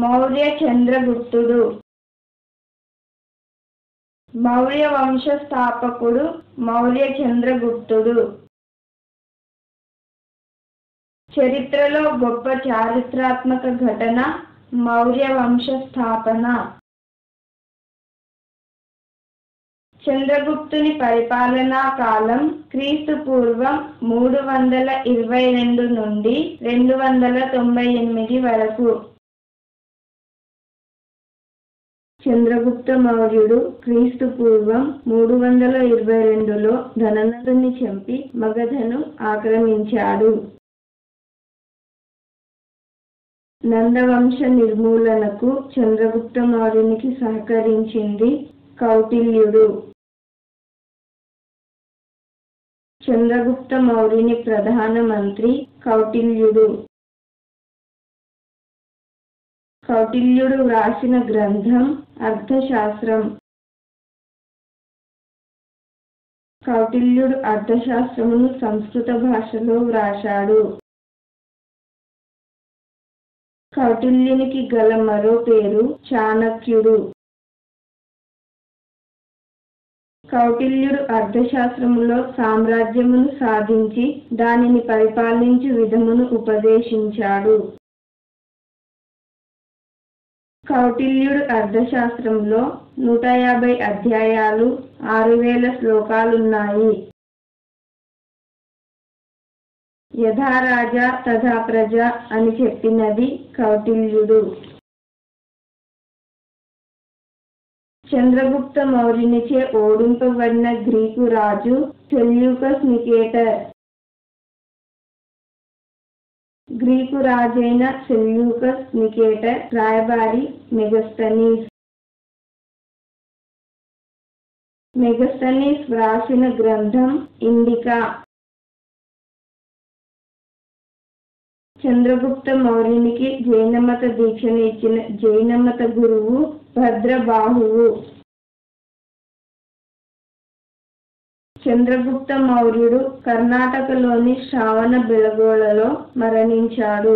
మౌర్య చంద్రగుప్తుడు. మౌర్య వంశ స్థాపకుడు మౌర్య చంద్రగుప్తుడు. చరిత్రలో గొప్ప చారిత్రాత్మక ఘటన మౌర్య వంశ స్థాపన. చంద్రగుప్తుని పరిపాలనా కాలం క్రీస్తు పూర్వం 322 నుండి 298 వరకు. చంద్రగుప్త మౌర్యుడు క్రీస్తు పూర్వం 322లో ధననందుని చంపి మగధను ఆక్రమించాడు. నందవంశ నిర్మూలనకు చంద్రగుప్త మౌర్యునికి సహకరించింది కౌటిల్యుడు. చంద్రగుప్త మౌర్యుని ప్రధాన మంత్రి కౌటిల్యుడు. కౌటిల్యుడు వ్రాసిన గ్రంథం అర్థశాస్త్రం. కౌటిల్యుడు అర్థశాస్త్రమును సంస్కృత భాషలో వ్రాశాడు. కౌటిల్యునికి గల మరో పేరు చాణక్యుడు. కౌటిల్యుడు అర్థశాస్త్రములో సామ్రాజ్యమును సాధించి దానిని పరిపాలించు విధమును ఉపదేశించాడు. కౌటిల్యుడు అర్థశాస్త్రంలో 150 అధ్యాయాలు 6000 శ్లోకాలున్నాయి. యథా రాజా తథా ప్రజ అని చెప్పినది కౌటిల్యుడు. చంద్రగుప్త మౌర్యునిచే ఓడింపబడిన గ్రీకు రాజు సెల్యూకస్ నికేటర్. గ్రీకు రాజైన సెల్యూకస్ నికేటర్ రాయబారి మెగస్తనీస్. మెగస్తనీస్ వ్రాసిన గ్రంథం ఇండికా. చంద్రగుప్త మౌర్యునికి జైనమత దీక్షను ఇచ్చిన జైనమత గురువు భద్రబాహువు. చంద్రగుప్త మౌర్యుడు కర్ణాటకలోని శ్రావణ బెళగోళలో మరణించాడు.